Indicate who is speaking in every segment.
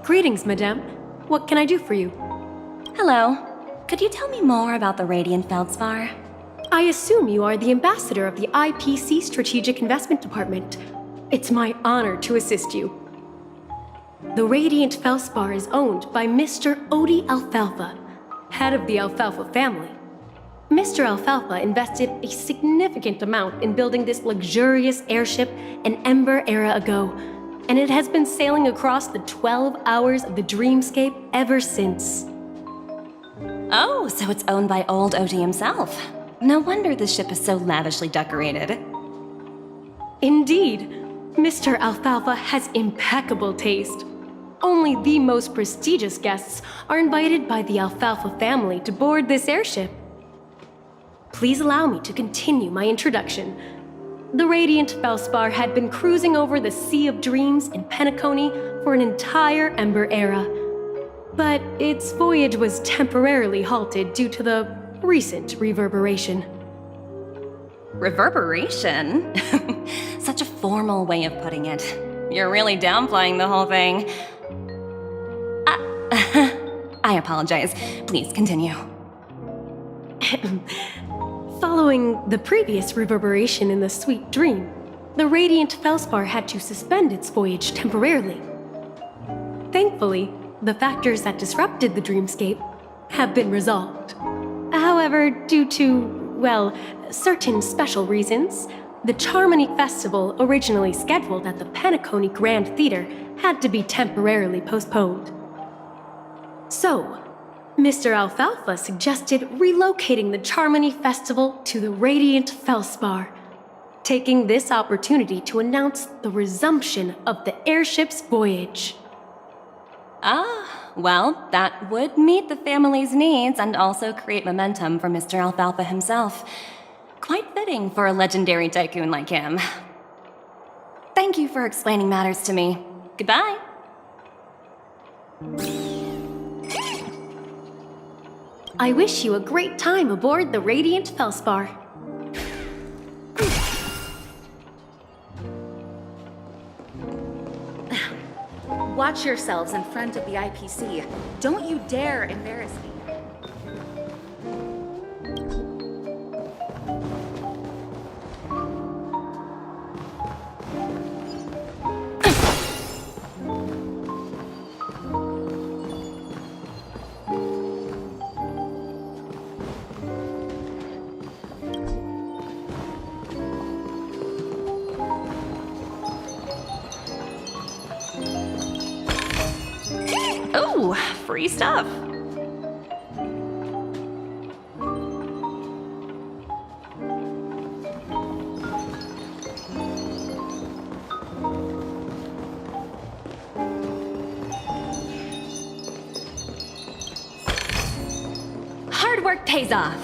Speaker 1: Greetings, madame. What can I do for you?
Speaker 2: Hello. Could you tell me more about the Radiant Feldspar?
Speaker 1: I assume you are the ambassador of the IPC Strategic Investment Department. It's my honor to assist you. The Radiant Feldspar is owned by Mr. Oti Alfalfa, head of the Alfalfa Family. Mr. Alfalfa invested a significant amount in building this luxurious airship an Ember era ago, and it has been sailing across the 12 hours of the dreamscape ever since.
Speaker 2: Oh, so it's owned by Old Oti himself. No wonder the ship is so lavishly decorated.
Speaker 1: Indeed, Mr. Alfalfa has impeccable taste. Only the most prestigious guests are invited by the Alfalfa family to board this airship. Please allow me to continue my introduction. The Radiant Feldspar had been cruising over the Sea of Dreams in Penacony for an entire Ember era. But its voyage was temporarily halted due to the recent reverberation.
Speaker 2: Reverberation? Such a formal way of putting it. You're really downplaying the whole thing. I apologize. Please continue.
Speaker 1: Following the previous reverberation in the Sweet Dream, the Radiant Feldspar had to suspend its voyage temporarily. Thankfully, the factors that disrupted the dreamscape have been resolved. However, due to, well, certain special reasons, the Charmony Festival originally scheduled at the Penacony Grand Theater had to be temporarily postponed. So, Mr. Alfalfa suggested relocating the Charmony Festival to the Radiant Feldspar, taking this opportunity to announce the resumption of the airship's voyage.
Speaker 2: Ah, well, that would meet the family's needs and also create momentum for Mr. Alfalfa himself. Quite fitting for a legendary tycoon like him. Thank you for explaining matters to me. Goodbye.
Speaker 1: I wish you a great time aboard the Radiant Feldspar.
Speaker 3: Watch yourselves in front of the IPC. Don't you dare embarrass me.
Speaker 2: Ooh, free stuff. Hard work pays off.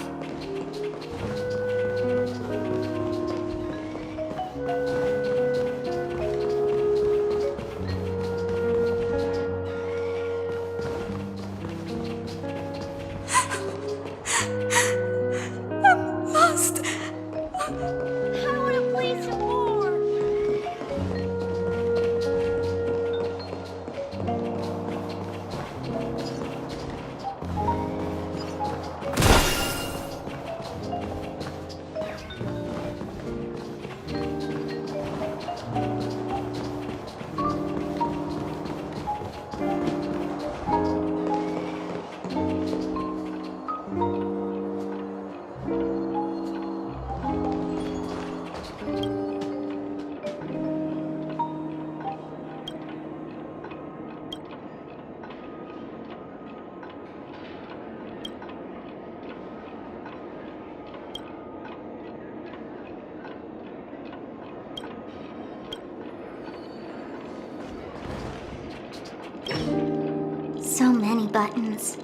Speaker 4: So many buttons.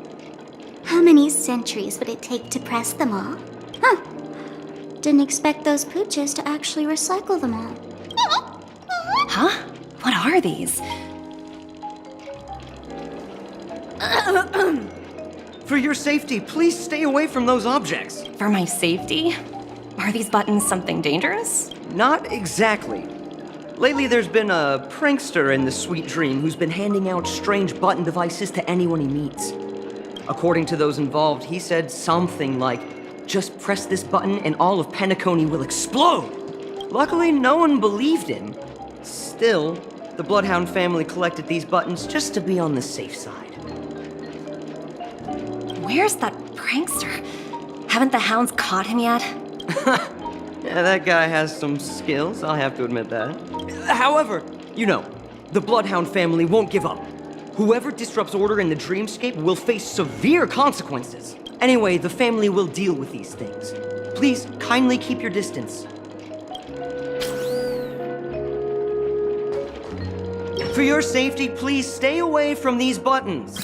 Speaker 4: How many centuries would it take to press them all? Huh. Didn't expect those pooches to actually recycle them all.
Speaker 2: Huh? What are these?
Speaker 5: For your safety, please stay away from those objects.
Speaker 2: For my safety? Are these buttons something dangerous?
Speaker 5: Not exactly. Lately, there's been a prankster in the Sweet Dream who's been handing out strange button devices to anyone he meets. According to those involved, he said something like, "Just press this button and all of Penacony will explode!" Luckily, no one believed him. Still, the Bloodhound family collected these buttons just to be on the safe side.
Speaker 2: Where's that prankster? Haven't the hounds caught him yet?
Speaker 5: Yeah, that guy has some skills, I'll have to admit that. However, the Bloodhound family won't give up. Whoever disrupts order in the dreamscape will face severe consequences. Anyway, the family will deal with these things. Please, kindly keep your distance. For your safety, please stay away from these buttons.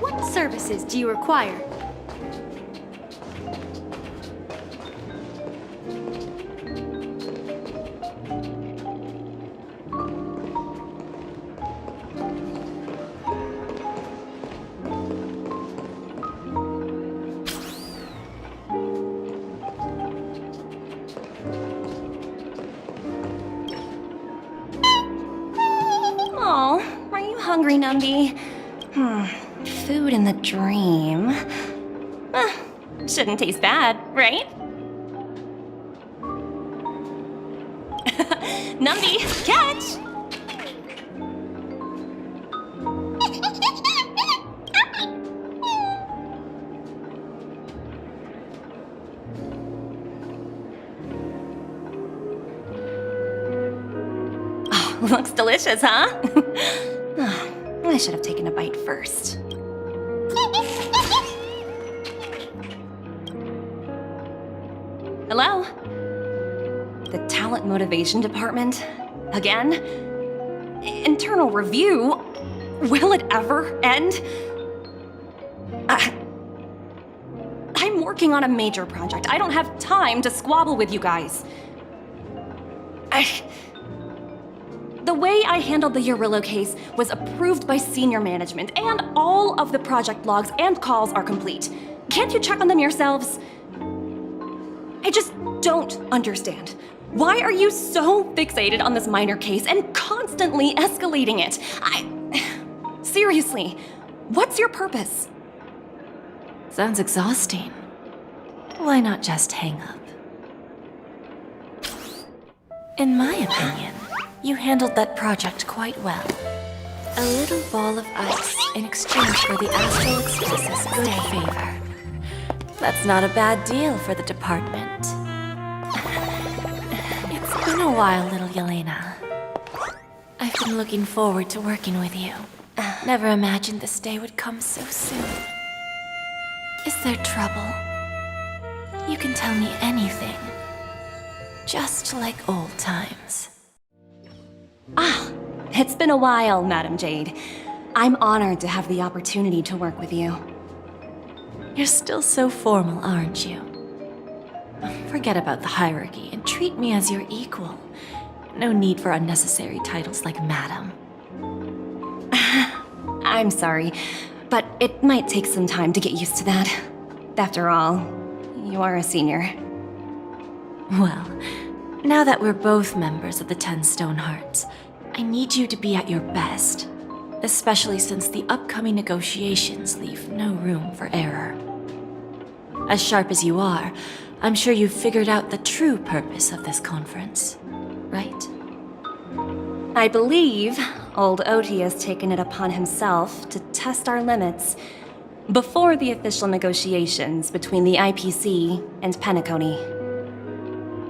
Speaker 1: What services do you require?
Speaker 2: Oh, are you hungry, Numby? Food in the dream. Shouldn't taste bad, right? Numby, catch! Oh, looks delicious, huh? I should have taken a bite first. Hello? The Talent Motivation Department? Again? Internal review? Will it ever end? I'm working on a major project. I don't have time to squabble with you guys. The way I handled the Urillo case was approved by senior management, and all of the project logs and calls are complete. Can't you check on them yourselves? I just don't understand. Why are you so fixated on this minor case and constantly escalating it? Seriously, what's your purpose?
Speaker 6: Sounds exhausting. Why not just hang up? In my opinion, you handled that project quite well. A little ball of ice in exchange for the Astral Express's good favor. That's not a bad deal for the department. It's been a while, little Yelena. I've been looking forward to working with you. Never imagined this day would come so soon. Is there trouble? You can tell me anything. Just like old times.
Speaker 2: It's been a while, Madam Jade. I'm honored to have the opportunity to work with you.
Speaker 6: You're still so formal, aren't you? Forget about the hierarchy and treat me as your equal. No need for unnecessary titles like Madam.
Speaker 2: I'm sorry, but it might take some time to get used to that. After all, you are a senior.
Speaker 6: Well, now that we're both members of the 10 Stone Hearts, I need you to be at your best, especially since the upcoming negotiations leave no room for error. As sharp as you are, I'm sure you've figured out the true purpose of this conference, right?
Speaker 2: I believe Old Oti has taken it upon himself to test our limits before the official negotiations between the IPC and Penacony.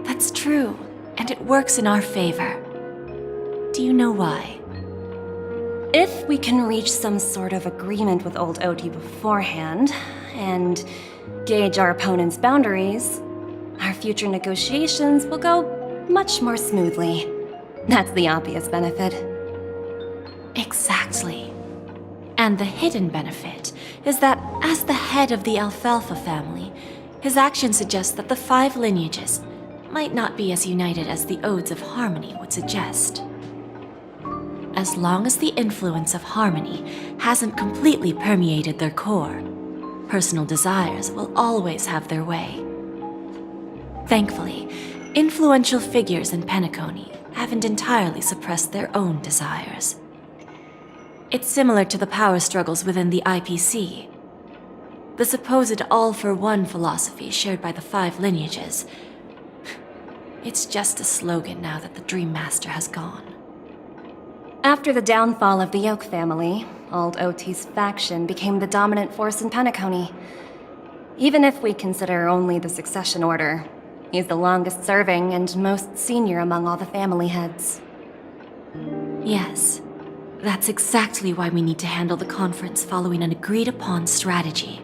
Speaker 6: That's true, and it works in our favor. Do you know why?
Speaker 2: If we can reach some sort of agreement with Old Oti beforehand, and gauge our opponent's boundaries, our future negotiations will go much more smoothly. That's the obvious benefit.
Speaker 6: Exactly. And the hidden benefit is that as the head of the Alfalfa family, his actions suggest that the 5 lineages might not be as united as the Odes of Harmony would suggest. As long as the influence of harmony hasn't completely permeated their core, personal desires will always have their way. Thankfully, influential figures in Penacony haven't entirely suppressed their own desires. It's similar to the power struggles within the IPC. The supposed all-for-one philosophy shared by the 5 lineages. It's just a slogan now that the Dream Master has gone.
Speaker 2: After the downfall of the Oak family, Old Oti's faction became the dominant force in Penacony. Even if we consider only the succession order, he's the longest serving and most senior among all the family heads.
Speaker 6: Yes, that's exactly why we need to handle the conference following an agreed-upon strategy.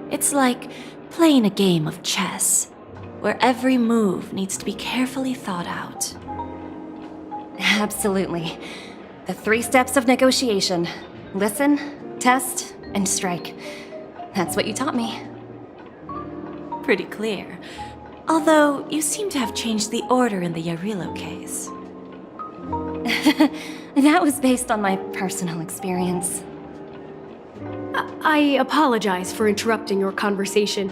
Speaker 6: It's like playing a game of chess, where every move needs to be carefully thought out.
Speaker 2: Absolutely. The 3 steps of negotiation. Listen, test, and strike. That's what you taught me.
Speaker 6: Pretty clear. Although, you seem to have changed the order in the Yarilo case.
Speaker 2: That was based on my personal experience.
Speaker 1: I apologize for interrupting your conversation,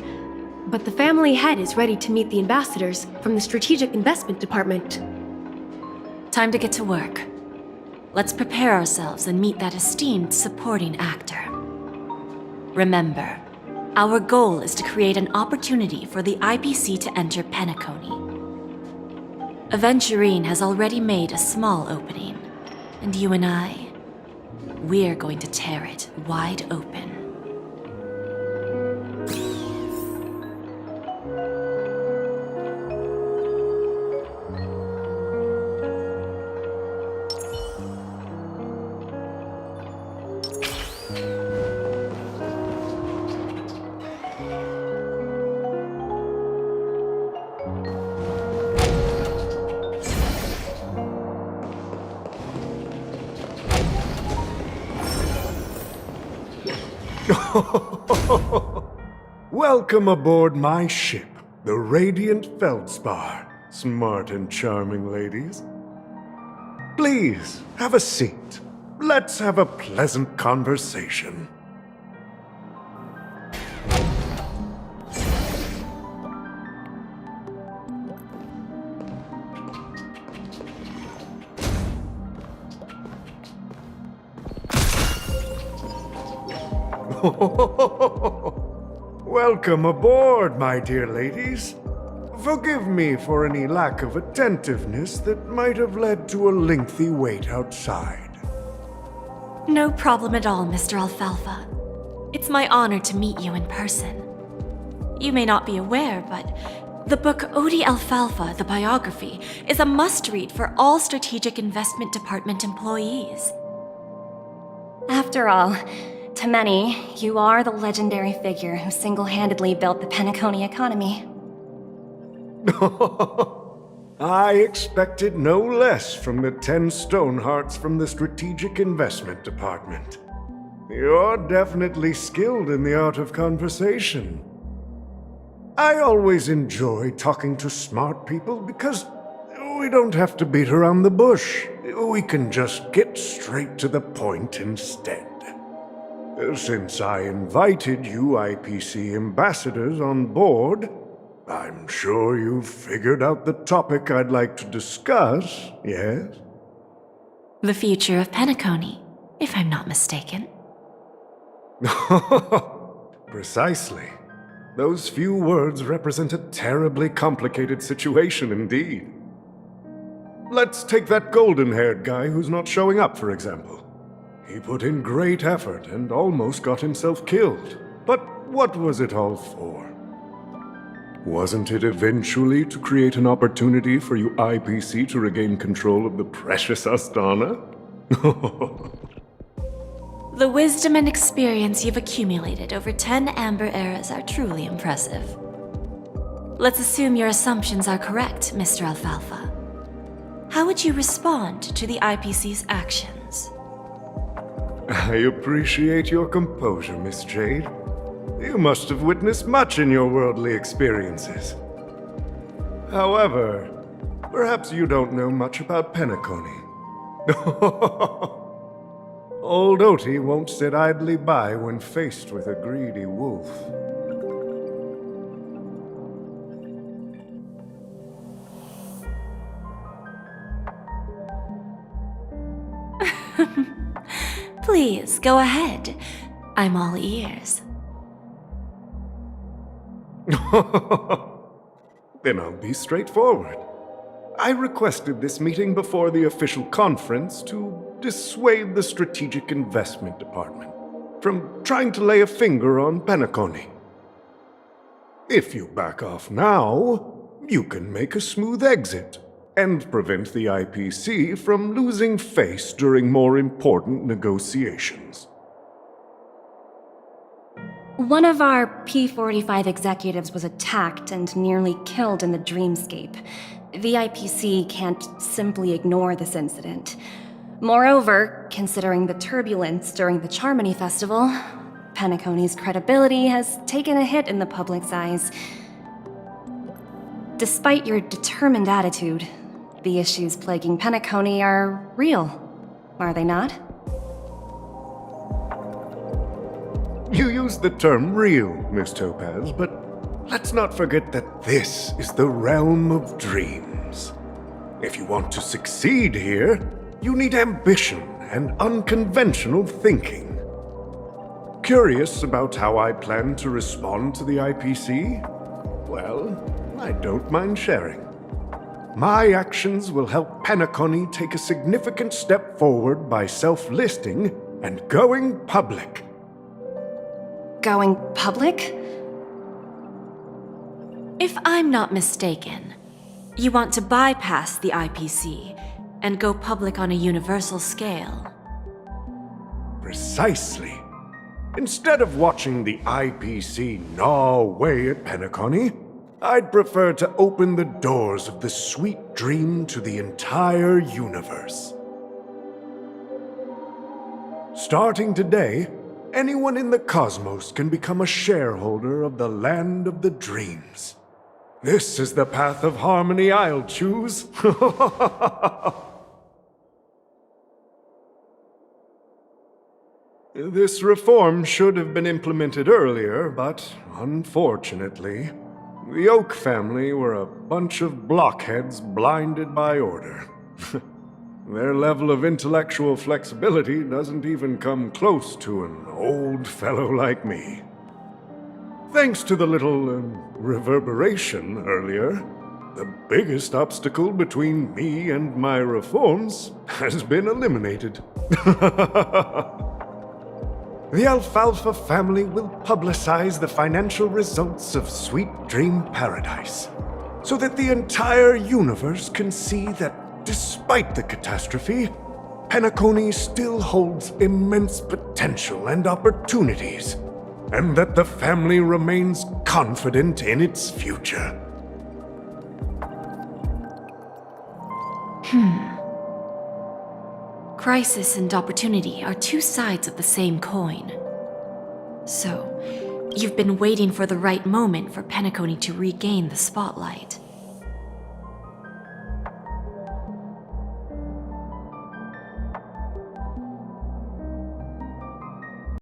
Speaker 1: but the family head is ready to meet the ambassadors from the Strategic Investment Department.
Speaker 6: Time to get to work. Let's prepare ourselves and meet that esteemed supporting actor. Remember, our goal is to create an opportunity for the IPC to enter Penacony. Aventurine has already made a small opening, and you and we're going to tear it wide open.
Speaker 7: Welcome aboard my ship, the Radiant Feldspar, smart and charming ladies. Please, have a seat. Let's have a pleasant conversation. Welcome aboard, my dear ladies. Forgive me for any lack of attentiveness that might have led to a lengthy wait outside.
Speaker 6: No problem at all, Mr. Alfalfa. It's my honor to meet you in person. You may not be aware, but the book Oti Alfalfa, the biography, is a must-read for all Strategic Investment Department employees.
Speaker 2: After all, to many, you are the legendary figure who single-handedly built the Penacony economy.
Speaker 7: I expected no less from the 10 Stonehearts from the Strategic Investment Department. You're definitely skilled in the art of conversation. I always enjoy talking to smart people because we don't have to beat around the bush. We can just get straight to the point instead. Since I invited you IPC ambassadors on board, I'm sure you've figured out the topic I'd like to discuss, yes?
Speaker 6: The future of Penacony, if I'm not mistaken.
Speaker 7: Precisely. Those few words represent a terribly complicated situation indeed. Let's take that golden-haired guy who's not showing up, for example. He put in great effort and almost got himself killed. But what was it all for? Wasn't it eventually to create an opportunity for you IPC to regain control of the precious Astana?
Speaker 6: The wisdom and experience you've accumulated over 10 Amber Eras are truly impressive. Let's assume your assumptions are correct, Mr. Alfalfa. How would you respond to the IPC's actions?
Speaker 7: I appreciate your composure, Miss Jade. You must have witnessed much in your worldly experiences. However, perhaps you don't know much about Penacony. Old Oti won't sit idly by when faced with a greedy wolf.
Speaker 6: Please, go ahead. I'm all ears.
Speaker 7: Then I'll be straightforward. I requested this meeting before the official conference to dissuade the Strategic Investment Department from trying to lay a finger on Penacony. If you back off now, you can make a smooth exit and prevent the IPC from losing face during more important negotiations.
Speaker 2: One of our P-45 executives was attacked and nearly killed in the dreamscape. The IPC can't simply ignore this incident. Moreover, considering the turbulence during the Charmony Festival, Penacony's credibility has taken a hit in the public's eyes. Despite your determined attitude, the issues plaguing Penacony are real, are they not?
Speaker 7: You used the term real, Miss Topaz, but let's not forget that this is the realm of dreams. If you want to succeed here, you need ambition and unconventional thinking. Curious about how I plan to respond to the IPC? Well, I don't mind sharing. My actions will help Penacony take a significant step forward by self-listing and going public.
Speaker 2: Going public?
Speaker 6: If I'm not mistaken, you want to bypass the IPC and go public on a universal scale.
Speaker 7: Precisely. Instead of watching the IPC gnaw away at Penacony, I'd prefer to open the doors of the sweet dream to the entire universe. Starting today, anyone in the cosmos can become a shareholder of the land of the dreams. This is the path of harmony I'll choose. This reform should have been implemented earlier, but unfortunately, the Oak family were a bunch of blockheads blinded by order. Their level of intellectual flexibility doesn't even come close to an old fellow like me. Thanks to the little reverberation earlier, the biggest obstacle between me and my reforms has been eliminated. The Alfalfa family will publicize the financial results of Sweet Dream Paradise, so that the entire universe can see that despite the catastrophe, Penacony still holds immense potential and opportunities, and that the family remains confident in its future.
Speaker 6: Crisis and opportunity are two sides of the same coin. So, you've been waiting for the right moment for Penacony to regain the spotlight.